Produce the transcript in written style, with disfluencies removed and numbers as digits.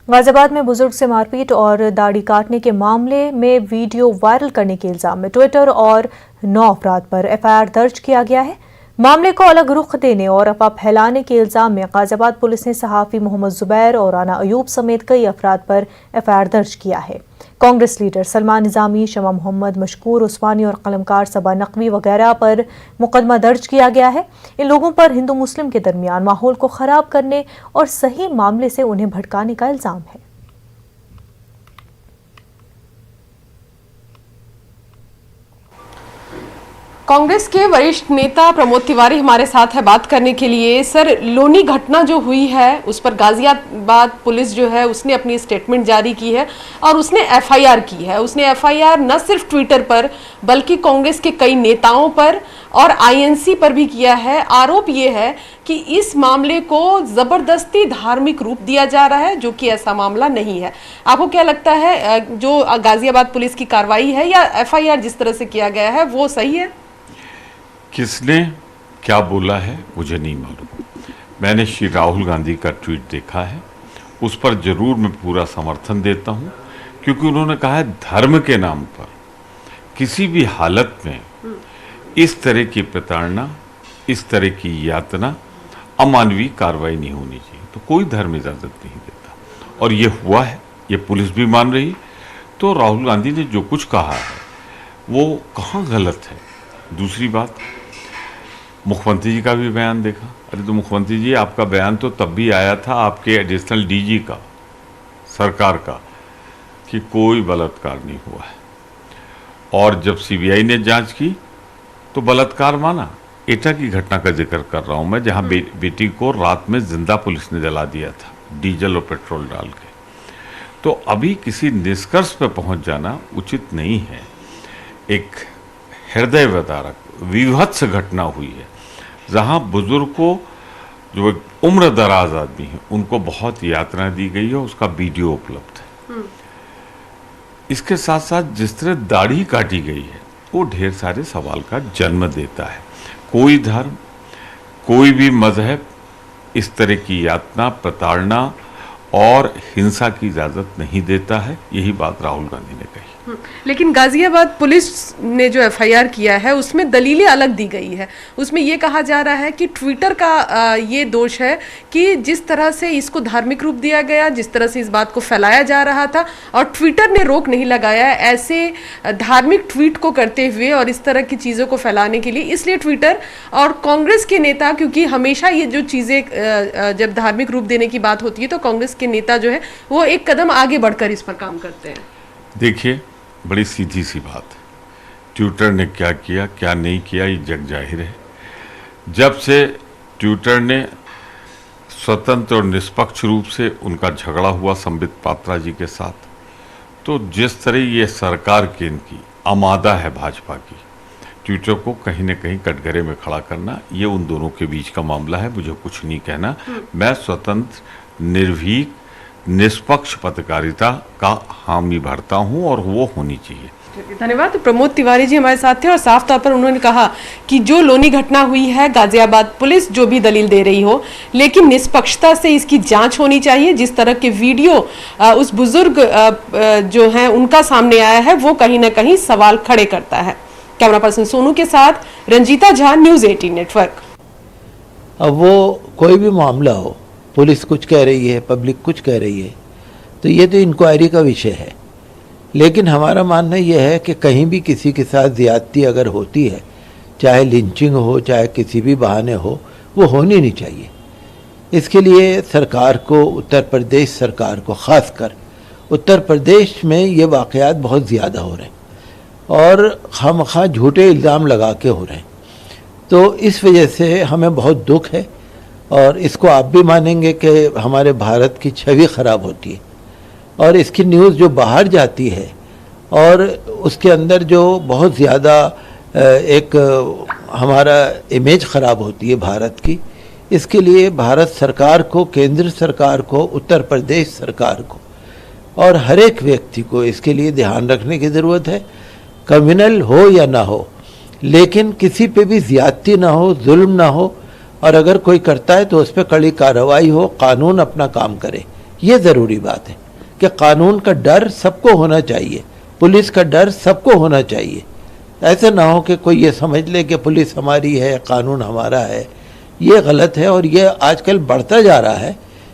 गाजियाबाद में बुजुर्ग से मारपीट और दाढ़ी काटने के मामले में वीडियो वायरल करने के इल्जाम में ट्विटर और 9 अफराद पर एफआईआर दर्ज किया गया है। मामले को अलग रुख देने और अफवाह फैलाने के इल्जाम में गाजियाबाद पुलिस ने सहाफी मोहम्मद जुबैर और राना अयूब समेत कई अफराद पर एफआईआर दर्ज किया है। कांग्रेस लीडर सलमान निजामी, शमा मोहम्मद, मशकूर उस्मानी और कलमकार सबा नकवी वगैरह पर मुकदमा दर्ज किया गया है। इन लोगों पर हिंदू मुस्लिम के दरमियान माहौल को खराब करने और सही मामले से उन्हें भटकाने का इल्जाम है। कांग्रेस के वरिष्ठ नेता प्रमोद तिवारी हमारे साथ है बात करने के लिए। सर, लोनी घटना जो हुई है उस पर गाजियाबाद पुलिस जो है उसने अपनी स्टेटमेंट जारी की है और उसने एफआईआर की है। उसने एफआईआर न सिर्फ ट्विटर पर बल्कि कांग्रेस के कई नेताओं पर और आईएनसी पर भी किया है। आरोप ये है कि इस मामले को जबरदस्ती धार्मिक रूप दिया जा रहा है, जो कि ऐसा मामला नहीं है। आपको क्या लगता है, जो गाजियाबाद पुलिस की कार्रवाई है या एफआईआर जिस तरह से किया गया है वो सही है? किसने क्या बोला है मुझे नहीं मालूम। मैंने श्री राहुल गांधी का ट्वीट देखा है, उस पर जरूर मैं पूरा समर्थन देता हूं, क्योंकि उन्होंने कहा है धर्म के नाम पर किसी भी हालत में इस तरह की प्रताड़ना, इस तरह की यातना, अमानवीय कार्रवाई नहीं होनी चाहिए। तो कोई धर्म इजाजत नहीं देता और ये हुआ है, ये पुलिस भी मान रही। तो राहुल गांधी ने जो कुछ कहा है वो कहाँ गलत है। दूसरी बात, मुख्यमंत्री जी का भी बयान देखा। अरे तो मुख्यमंत्री जी, आपका बयान तो तब भी आया था आपके एडिशनल डीजी का, सरकार का, कि कोई बलात्कार नहीं हुआ है। और जब सीबीआई ने जांच की तो बलात्कार माना। एटा की घटना का जिक्र कर रहा हूं मैं, जहां बेटी को रात में जिंदा पुलिस ने जला दिया था, डीजल और पेट्रोल डाल के। तो अभी किसी निष्कर्ष पर पहुंच जाना उचित नहीं है। एक हृदय विदारक विभत्स घटना हुई है, जहां बुजुर्ग को, जो उम्र दराज आदमी है, उनको बहुत यातना दी गई है, उसका वीडियो उपलब्ध है। इसके साथ साथ जिस तरह दाढ़ी काटी गई है वो ढेर सारे सवाल का जन्म देता है। कोई धर्म, कोई भी मजहब इस तरह की यातना, प्रताड़ना और हिंसा की इजाजत नहीं देता है। यही बात राहुल गांधी ने कही। लेकिन गाजियाबाद पुलिस ने जो एफआईआर किया है उसमें दलीलें अलग दी गई है। उसमें ये कहा जा रहा है कि ट्विटर का ये दोष है कि जिस तरह से इसको धार्मिक रूप दिया गया, जिस तरह से इस बात को फैलाया जा रहा था, और ट्विटर ने रोक नहीं लगाया ऐसे धार्मिक ट्वीट को करते हुए और इस तरह की चीज़ों को फैलाने के लिए। इसलिए ट्विटर और कांग्रेस के नेता, क्योंकि हमेशा ये जो चीज़ें जब धार्मिक रूप देने की बात होती है तो कांग्रेस के नेता जो है वो एक कदम आगे बढ़कर इस पर काम करते हैं। देखिए, बड़ी सीधी सी बात है, ट्विटर ने क्या किया क्या नहीं किया ये जग जाहिर है। जब से ट्विटर ने स्वतंत्र और निष्पक्ष रूप से उनका झगड़ा हुआ संबित पात्रा जी के साथ, तो जिस तरह ये सरकार की इनकी आमादा है भाजपा की, ट्विटर को कहीं न कहीं कटघरे में खड़ा करना, ये उन दोनों के बीच का मामला है। मुझे कुछ नहीं कहना। मैं स्वतंत्र, निर्भीक, निष्पक्ष पत्रकारिता का हामी भरता हूं और वो होनी चाहिए। धन्यवाद। तो प्रमोद तिवारी जी हमारे साथ थे और साफ तौर पर उन्होंने कहा कि जो लोनी घटना हुई है, गाजियाबाद पुलिस जो भी दलील दे रही हो, लेकिन निष्पक्षता से इसकी जांच होनी चाहिए। जिस तरह के वीडियो उस बुजुर्ग जो हैं उनका सामने आया है वो कहीं ना कहीं सवाल खड़े करता है। कैमरा पर्सन सोनू के साथ रंजीता झा, न्यूज़ 18 नेटवर्क। अब वो कोई भी मामला हो, पुलिस कुछ कह रही है, पब्लिक कुछ कह रही है, तो ये तो इंक्वायरी का विषय है। लेकिन हमारा मानना यह है कि कहीं भी किसी के साथ ज़्यादती अगर होती है, चाहे लिंचिंग हो, चाहे किसी भी बहाने हो, वो होनी नहीं चाहिए। इसके लिए सरकार को, उत्तर प्रदेश सरकार को, ख़ासकर उत्तर प्रदेश में ये वाक़यात बहुत ज़्यादा हो रहे हैं और खामखा झूठे इल्ज़ाम लगा के हो रहे हैं। तो इस वजह से हमें बहुत दुख है और इसको आप भी मानेंगे कि हमारे भारत की छवि ख़राब होती है और इसकी न्यूज़ जो बाहर जाती है और उसके अंदर जो बहुत ज़्यादा एक हमारा इमेज ख़राब होती है भारत की। इसके लिए भारत सरकार को, केंद्र सरकार को, उत्तर प्रदेश सरकार को और हर एक व्यक्ति को इसके लिए ध्यान रखने की ज़रूरत है। क्रिमिनल हो या ना हो, लेकिन किसी पे भी ज़्यादती ना हो, जुल्म ना हो, और अगर कोई करता है तो उस पर कड़ी कार्रवाई हो, कानून अपना काम करे। ये ज़रूरी बात है कि कानून का डर सबको होना चाहिए, पुलिस का डर सबको होना चाहिए। ऐसा ना हो कि कोई ये समझ ले कि पुलिस हमारी है, कानून हमारा है। ये गलत है और ये आजकल बढ़ता जा रहा है।